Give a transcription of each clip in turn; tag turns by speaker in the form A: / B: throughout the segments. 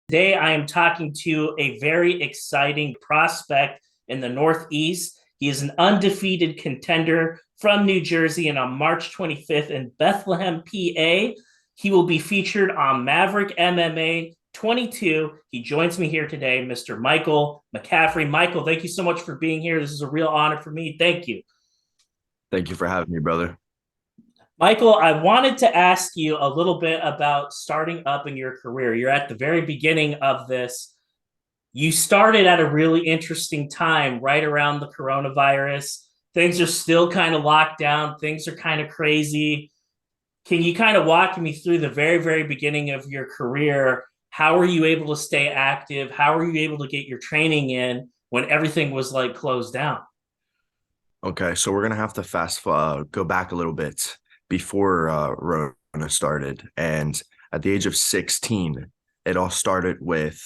A: Today, I am talking to a very exciting prospect in the Northeast. He is an undefeated contender from New Jersey, and on March 25th in Bethlehem, PA, he will be featured on Maverick MMA 22. He joins me here today, Mr. Michael McCaffrey. Michael, thank you so much for being here. This is a real honor for me. Thank you.
B: Thank you for having me, brother.
A: Michael, I wanted to ask you a little bit about starting up in your career. You're at the very beginning of this. You started at a really interesting time, right around the coronavirus. Things are still kind of locked down, things are kind of crazy. Can you kind of walk me through the very, very beginning of your career? How were you able to stay active? How were you able to get your training in when everything was like closed down?
B: Okay, so we're gonna have to go back a little bit before Rona started, and at the age of 16, it all started with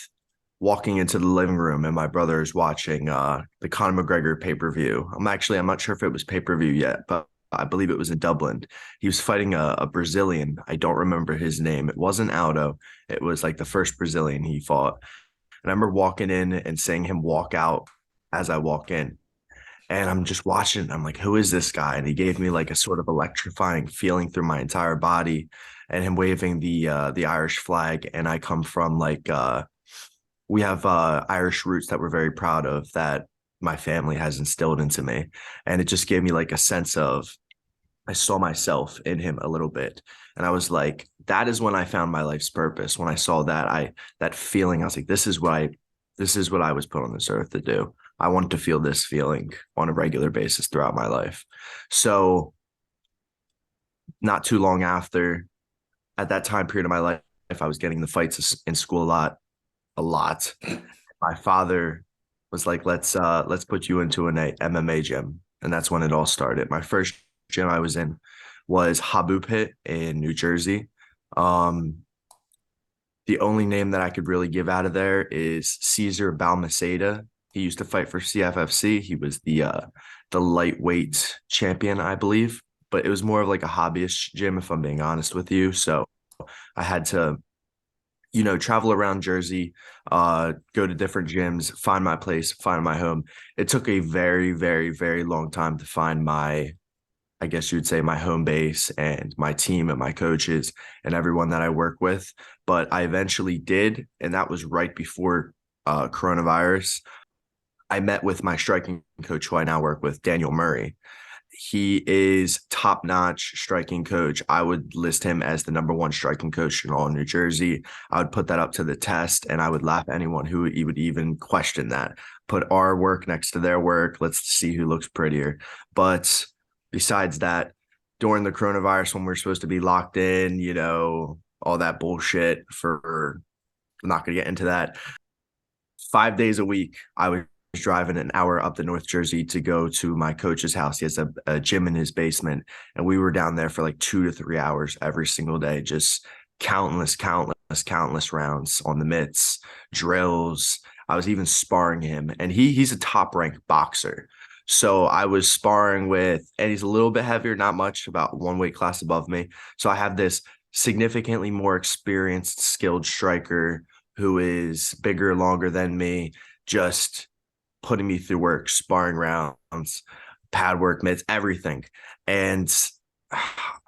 B: walking into the living room and my brother's watching the Conor McGregor pay-per-view. I'm not sure if it was pay-per-view yet, but I believe it was in Dublin. He was fighting a Brazilian. I don't remember his name. It wasn't Aldo. It was like the first Brazilian he fought. And I remember walking in and seeing him walk out as I walk in. And I'm just watching. I'm like, who is this guy? And he gave me like a sort of electrifying feeling through my entire body, and him waving the Irish flag. And I come from we have Irish roots that we're very proud of, that my family has instilled into me. And it just gave me like a sense of, I saw myself in him a little bit. And I was like, that is when I found my life's purpose. When I saw that feeling, I was like, this is what I was put on this earth to do. I want to feel this feeling on a regular basis throughout my life. So not too long after, at that time period of my life, I was getting the fights in school a lot. My father was like, let's put you into an MMA gym. And that's when it all started. My first gym I was in was Habu Pit in New Jersey. The only name that I could really give out of there is Caesar Balmaceda. He used to fight for CFFC. He was the lightweight champion, I believe, but it was more of like a hobbyist gym, if I'm being honest with you. So I had to, travel around Jersey, go to different gyms, find my place, find my home. It took a very, very, very long time to find I guess you'd say, my home base and my team and my coaches and everyone that I work with. But I eventually did, and that was right before coronavirus. I met with my striking coach, who I now work with, Daniel Murray. He is top-notch striking coach. I would list him as the number one striking coach in all New Jersey. I would put that up to the test, and I would laugh at anyone who would even question that. Put our work next to their work. Let's see who looks prettier. But besides that, during the coronavirus, when we're supposed to be locked in, all that bullshit I'm not going to get into that. 5 days a week, I was driving an hour up to North Jersey to go to my coach's house. He has a gym in his basement, and we were down there for like 2 to 3 hours every single day, just countless rounds on the mitts, drills. I was even sparring him, and he's a top ranked boxer. So I was sparring with, and he's a little bit heavier, not much, about one weight class above me. So I have this significantly more experienced, skilled striker who is bigger, longer than me, just putting me through work, sparring rounds, pad work, mitts, everything. And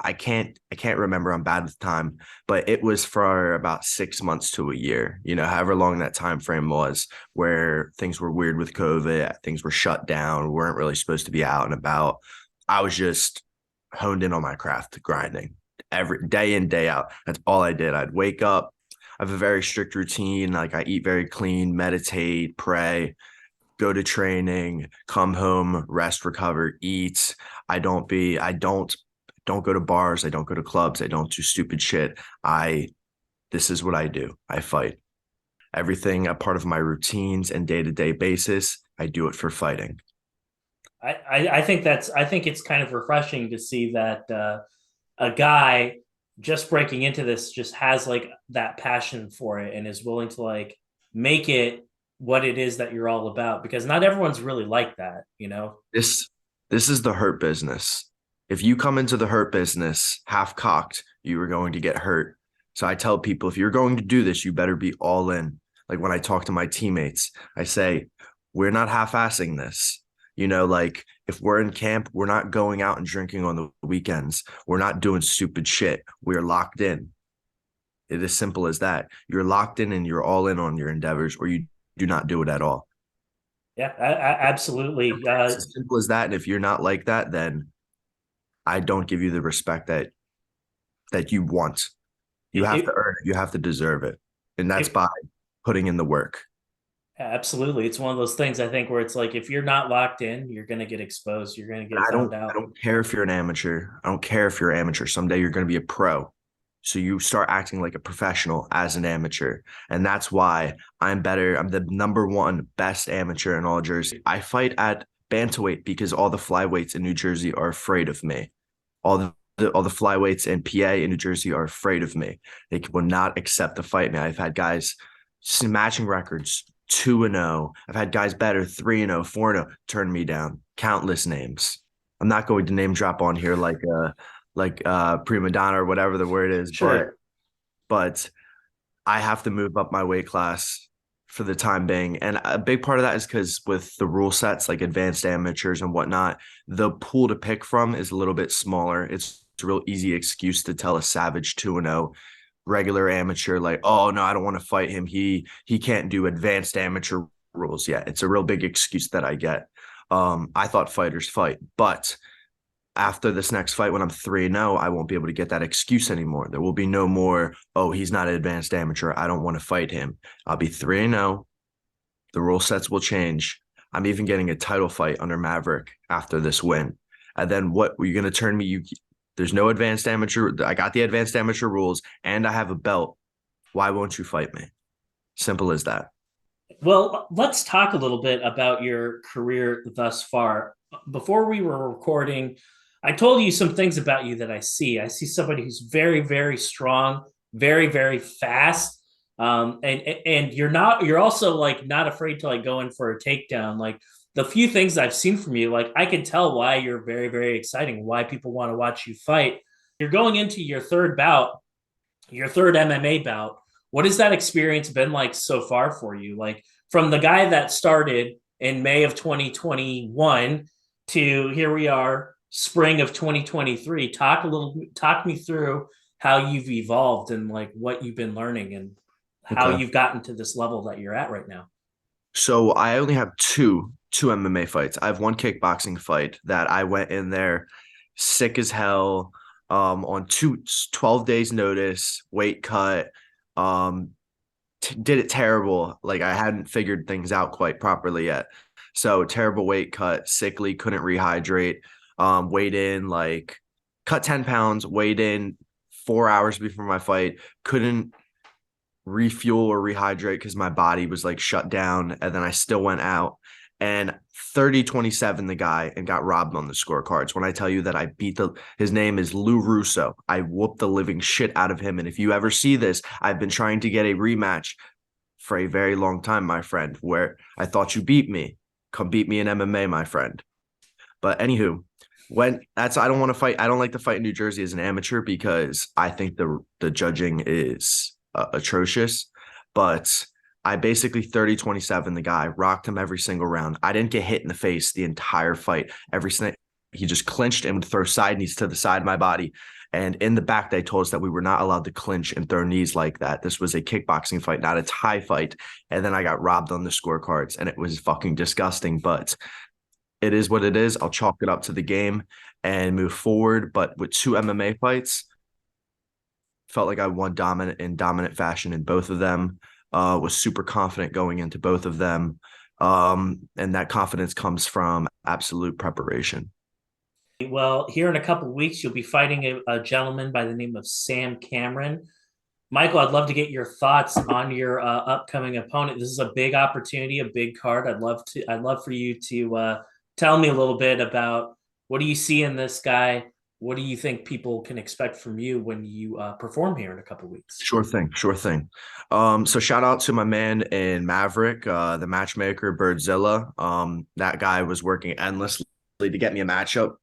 B: I can't remember. I'm bad with time, but it was for about 6 months to a year, however long that time frame was, where things were weird with COVID, things were shut down, we weren't really supposed to be out and about. I was just honed in on my craft, grinding every day in, day out. That's all I did. I'd wake up. I have a very strict routine. Like, I eat very clean, meditate, pray, go to training, come home, rest, recover, eat. I don't go to bars. I don't go to clubs. I don't do stupid shit. This is what I do. I fight. Everything a part of my routines and day-to-day basis, I do it for fighting.
A: I think it's kind of refreshing to see that a guy just breaking into this just has like that passion for it and is willing to like make it what it is that you're all about, because not everyone's really like that.
B: This is the hurt business. If you come into the hurt business half-cocked, you are going to get hurt. So I tell people, if you're going to do this, you better be all in. Like when I talk to my teammates, I say, we're not half-assing this. Like if we're in camp, we're not going out and drinking on the weekends. We're not doing stupid shit. We're locked in. It is simple as that. You're locked in and you're all in on your endeavors, or you do not do it at all.
A: Yeah, absolutely.
B: It's as simple as that. And if you're not like that, then I don't give you the respect that you want. You have to
A: It,
B: earn it. You have to deserve it. And that's
A: it,
B: by putting in the work.
A: absolutely. It's one of those things I think where it's like if you're not locked in, you're going to get exposed. You're going to
B: And
A: get found
B: I
A: out.
B: don't care if you're an amateur. I don't care if you're an amateur. Someday you're going to be a pro. So you start acting like a professional as an amateur. And that's why I'm better. I'm the number one best amateur in all Jersey. I fight at bantamweight because all the flyweights in New Jersey are afraid of me. All the flyweights in PA and New Jersey are afraid of me. They will not accept to fight me. I've had guys matching records 2-0. I've had guys better 3-0, 4-0 turn me down. Countless names. I'm not going to name drop on here like prima donna or whatever the word is,
A: Sure.
B: but I have to move up my weight class for the time being. And a big part of that is because with the rule sets like advanced amateurs and whatnot, the pool to pick from is a little bit smaller. It's a real easy excuse to tell a savage 2-0 regular amateur like, oh no, I don't want to fight him. He can't do advanced amateur rules yet. It's a real big excuse that I get. I thought fighters fight, but after this next fight, when I'm 3-0, I won't be able to get that excuse anymore. There will be no more, oh, he's not an advanced amateur. I don't want to fight him. I'll be 3-0. The rule sets will change. I'm even getting a title fight under Maverick after this win. And then what? Were you going to turn me? There's no advanced amateur. I got the advanced amateur rules and I have a belt. Why won't you fight me? Simple as that.
A: Well, let's talk a little bit about your career thus far. Before we were recording, I told you some things about you that I see. I see somebody who's very, very strong, very, very fast. And you're also like not afraid to like go in for a takedown. Like the few things I've seen from you, like I can tell why you're very, very exciting, why people want to watch you fight. You're going into your third bout, your third MMA bout. What has that experience been like so far for you? Like from the guy that started in May of 2021 to here we are, spring of 2023. Talk me through how you've evolved and like what you've been learning and how
B: Okay.
A: you've gotten to this level that you're at right now.
B: So I only have two MMA fights. I have one kickboxing fight that I went in there sick as hell on 12 days notice, weight cut, um did it terrible. Like I hadn't figured things out quite properly yet. So terrible weight cut, sickly, couldn't rehydrate. Weighed in like cut 10 pounds, weighed in 4 hours before my fight, couldn't refuel or rehydrate because my body was like shut down. And then I still went out and 30-27 the guy and got robbed on the scorecards. When I tell you that I beat his name is Lou Russo. I whooped the living shit out of him. And if you ever see this, I've been trying to get a rematch for a very long time, my friend, where I thought you beat me. Come beat me in MMA, my friend. But anywho, I don't want to fight. I don't like to fight in New Jersey as an amateur because I think the judging is atrocious. But I basically 30-27 the guy, rocked him every single round. I didn't get hit in the face the entire fight. He just clinched and would throw side knees to the side of my body. And in the back, they told us that we were not allowed to clinch and throw knees like that. This was a kickboxing fight, not a Thai fight. And then I got robbed on the scorecards, and it was fucking disgusting. But it is what it is. I'll chalk it up to the game and move forward. But with two MMA fights, felt like I won dominant fashion in both of them. Was super confident going into both of them. And that confidence comes from absolute preparation.
A: Well, here in a couple of weeks, you'll be fighting a gentleman by the name of Sam Cameron. Michael, I'd love to get your thoughts on your upcoming opponent. This is a big opportunity, a big card. I'd love for you to tell me a little bit about what do you see in this guy? What do you think people can expect from you when you perform here in a couple of weeks?
B: Sure thing, sure thing. So shout out to my man in Maverick, the matchmaker, Birdzilla. That guy was working endlessly to get me a matchup.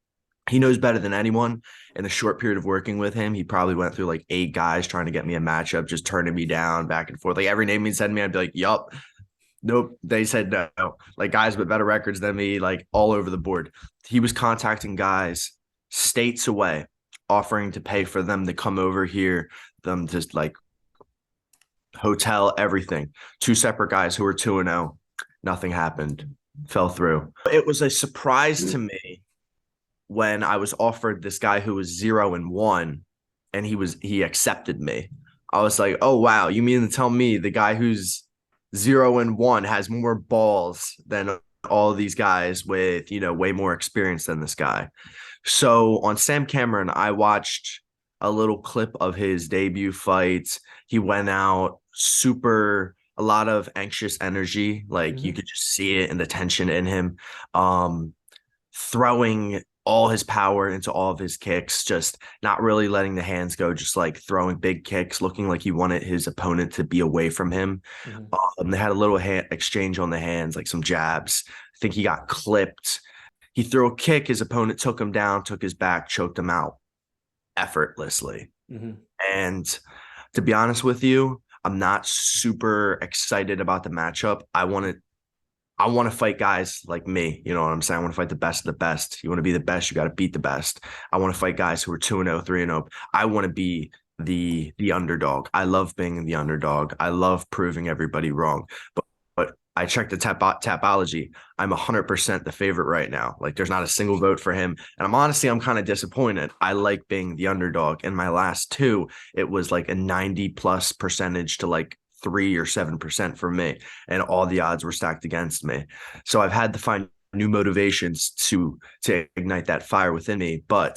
B: he knows better than anyone. In the short period of working with him, he probably went through like 8 guys trying to get me a matchup, just turning me down back and forth. Like every name he said to me, I'd be like, yup. Nope. They said no. Like guys with better records than me, like all over the board. He was contacting guys states away, offering to pay for them to come over here, them to like hotel, everything. 2 separate guys who were 2-0. Nothing happened. Fell through. It was a surprise to me when I was offered this guy who was 0-1 and he accepted me. I was like, oh wow, you mean to tell me the guy who's 0-1 has more balls than all of these guys with, way more experience than this guy. So on Sam Cameron, I watched a little clip of his debut fight. He went out a lot of anxious energy. Like you could just see it in the tension in him. Throwing all his power into all of his kicks, just not really letting the hands go, just like throwing big kicks, looking like he wanted his opponent to be away from him. They had a little exchange on the hands, like some jabs. I think he got clipped. He threw a kick. His opponent took him down, took his back, choked him out effortlessly. And to be honest with you, I'm not super excited about the matchup. I want to fight guys like me. You know what I'm saying? I want to fight the best of the best. You want to be the best, you got to beat the best. I want to fight guys who are 2-0, 3-0. I want to be the underdog. I love being the underdog. I love proving everybody wrong. But I checked the Tapology. I'm 100% the favorite right now. Like there's not a single vote for him. And I'm kind of disappointed. I like being the underdog. In my last 2, it was like a 90+ percentage to like 3 or 7% for me, and all the odds were stacked against me. So I've had to find new motivations to ignite that fire within me. But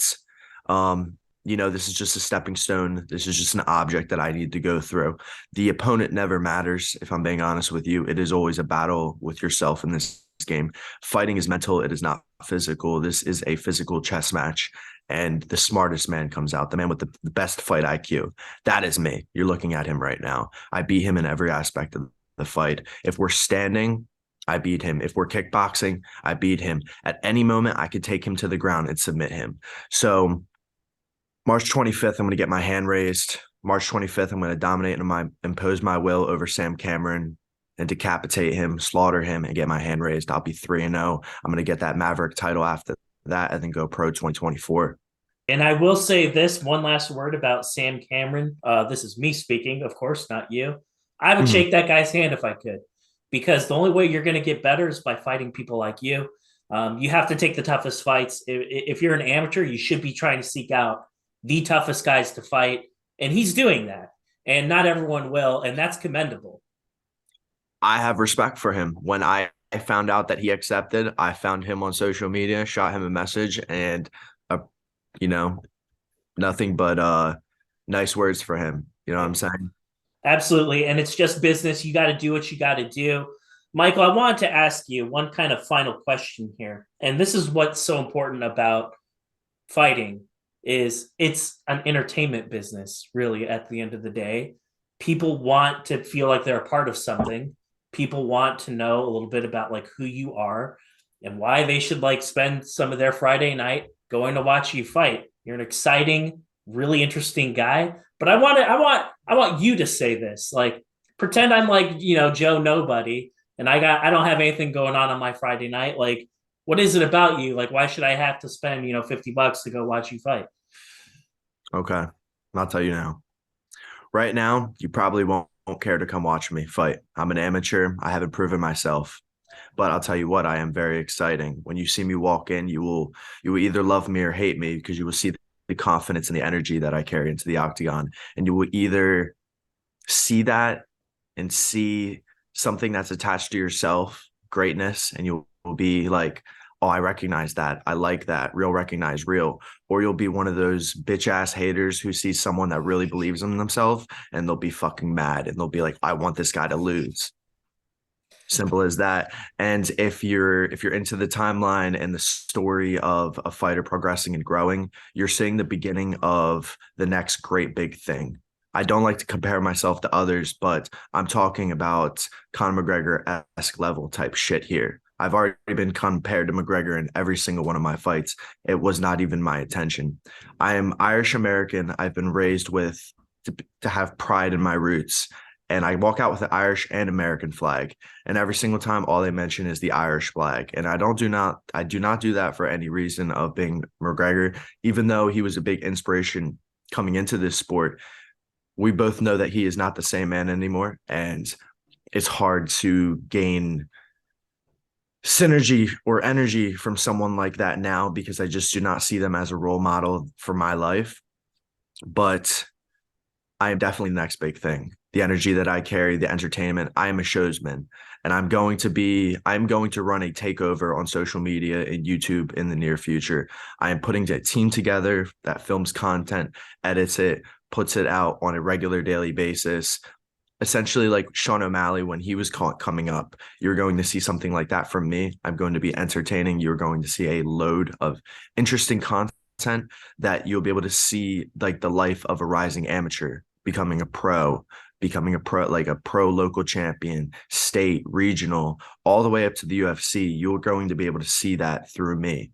B: this is just a stepping stone. This is just an object that I need to go through. The opponent never matters, if I'm being honest with you. It is always a battle with yourself in this game. Fighting is mental. It is not physical. This is a physical chess match. And the smartest man comes out, the man with the best fight IQ. That is me. You're looking at him right now. I beat him in every aspect of the fight. If we're standing, I beat him. If we're kickboxing, I beat him. At any moment, I could take him to the ground and submit him. So March 25th, I'm going to get my hand raised. March 25th, I'm going to dominate and impose my will over Sam Cameron and decapitate him, slaughter him, and get my hand raised. I'll be 3-0. I'm going to get that Maverick title after that and then go pro 2024.
A: And I will say this one last word about Sam Cameron. This is me speaking, of course, not you. I would shake that guy's hand if I could, because the only way you're going to get better is by fighting people like you. You have to take the toughest fights. If you're an amateur, you should be trying to seek out the toughest guys to fight. And he's doing that. And not everyone will. And that's commendable.
B: I have respect for him. When I found out that he accepted, I found him on social media, shot him a message, and nothing but nice words for him. You know what I'm saying?
A: Absolutely. And it's just business. You got to do what you got to do. Michael, I wanted to ask you one kind of final question here. And this is what's so important about fighting is it's an entertainment business, really, at the end of the day. People want to feel like they're a part of something. People want to know a little bit about like who you are and why they should like spend some of their Friday night going to watch you fight. You're an exciting, really interesting guy. But I want you to say this. Like, pretend I'm like, Joe Nobody, and I don't have anything going on my Friday night. Like, what is it about you? Like, why should I have to spend, $50 to go watch you fight?
B: Okay. I'll tell you now. Right now, you probably won't care to come watch me fight. I'm an amateur. I haven't proven myself. But I'll tell you what, I am very exciting. When you see me walk in, you will either love me or hate me, because you will see the confidence and the energy that I carry into the octagon. And you will either see that and see something that's attached to yourself, greatness, and you will be like, oh, I recognize that. I like that. Real recognize real. Or you'll be one of those bitch ass haters who sees someone that really believes in themselves and they'll be fucking mad and they'll be like, I want this guy to lose. Simple as that. And if you're into the timeline and the story of a fighter progressing and growing, you're seeing the beginning of the next great big thing. I don't like to compare myself to others, but I'm talking about Conor McGregor-esque level type shit here. I've already been compared to McGregor in every single one of my fights. It was not even my intention. I am Irish American. I've been raised with to have pride in my roots. And I walk out with the Irish and American flag. And every single time all they mention is the Irish flag. And I do not do that for any reason of being McGregor, even though he was a big inspiration coming into this sport. We both know that he is not the same man anymore. And it's hard to gain synergy or energy from someone like that now because I just do not see them as a role model for my life. But I am definitely the next big thing. The energy that I carry, the entertainment. I am a showsman, and I'm going to run a takeover on social media and YouTube in the near future. I am putting a team together that films content, edits it, puts it out on a regular daily basis. Essentially like Sean O'Malley when he was coming up. You're going to see something like that from me. I'm going to be entertaining. You're going to see a load of interesting content that you'll be able to see, like the life of a rising amateur, becoming a pro, like a pro local champion, state, regional, all the way up to the UFC. You're going to be able to see that through me.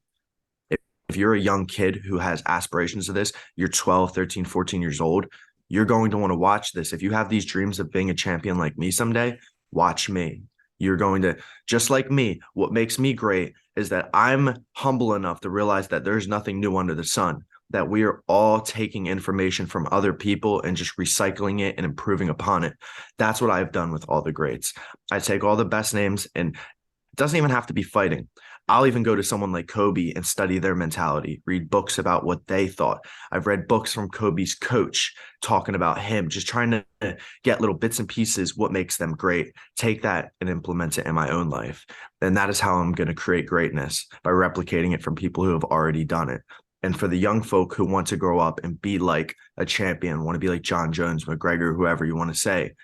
B: If you're a young kid who has aspirations of this, you're 12, 13, 14 years old, you're going to want to watch this. If you have these dreams of being a champion like me someday, watch me. You're going to, just like me, what makes me great is that I'm humble enough to realize that there's nothing new under the sun, that we are all taking information from other people and just recycling it and improving upon it. That's what I've done with all the greats. I take all the best names, and it doesn't even have to be fighting. I'll even go to someone like Kobe and study their mentality, read books about what they thought. I've read books from Kobe's coach talking about him, just trying to get little bits and pieces, what makes them great, take that and implement it in my own life. And that is how I'm going to create greatness, by replicating it from people who have already done it. And for the young folk who want to grow up and be like a champion, want to be like John Jones, McGregor, whoever you want to say,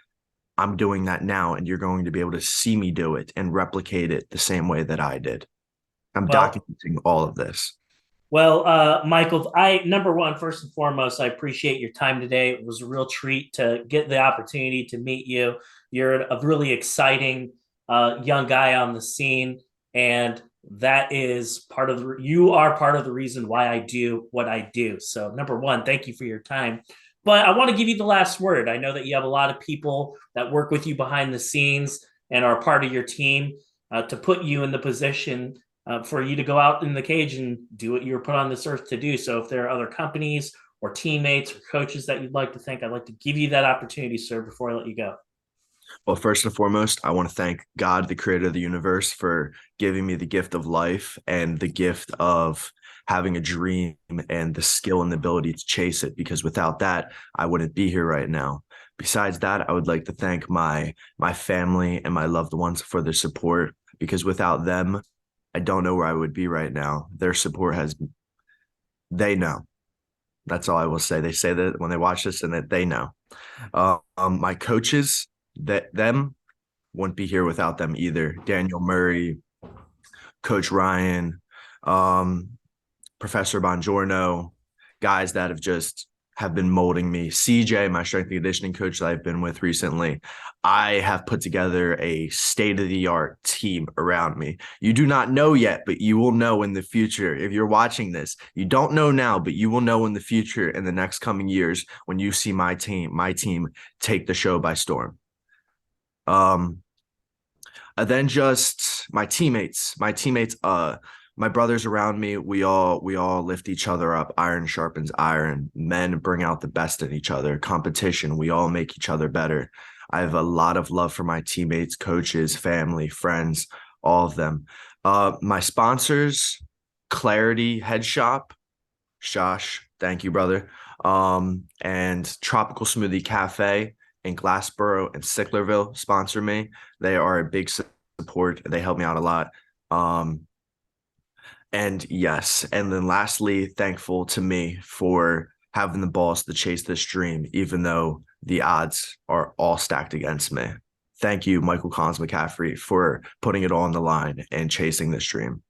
B: I'm doing that now, and you're going to be able to see me do it and replicate it the same way that I did. I'm
A: Well,
B: documenting all of this.
A: Michael, number one, first and foremost, I appreciate your time today. It was a real treat to get the opportunity to meet you. You're a really exciting young guy on the scene, and that is you are part of the reason why I do what I do. So, number one, thank you for your time. But I want to give you the last word. I know that you have a lot of people that work with you behind the scenes and are part of your team to put you in the position for you to go out in the cage and do what you were put on this earth to do. So if there are other companies or teammates or coaches that you'd like to thank, I'd like to give you that opportunity, sir, before I let you go.
B: Well, first and foremost, I want to thank God, the creator of the universe, for giving me the gift of life and the gift of having a dream and the skill and the ability to chase it, because without that, I wouldn't be here right now. Besides that, I would like to thank my family and my loved ones for their support, because without them, I don't know where I would be right now. Their support they know. That's all I will say. They say that when they watch this, and that they know. My coaches, them wouldn't be here without them either. Daniel Murray, Coach Ryan, Professor Bongiorno, guys that have been molding me. CJ, my strength and conditioning coach that I've been with recently, I have put together a state-of-the-art team around me. You do not know yet, but you will know in the future. If you're watching this, you don't know now, but you will know in the future, in the next coming years, when you see my team take the show by storm. And then just my teammates, my brothers around me, we all lift each other up. Iron sharpens iron. Men bring out the best in each other. Competition, we all make each other better. I have a lot of love for my teammates, coaches, family, friends, all of them. My sponsors, Clarity Head Shop, Josh, thank you, brother. And Tropical Smoothie Cafe in Glassboro and Sicklerville sponsor me. They are a big support. They help me out a lot. And yes, and then lastly, thankful to me for having the balls to chase this dream, even though the odds are all stacked against me. Thank you, Michael Collins McCaffrey, for putting it all on the line and chasing this dream.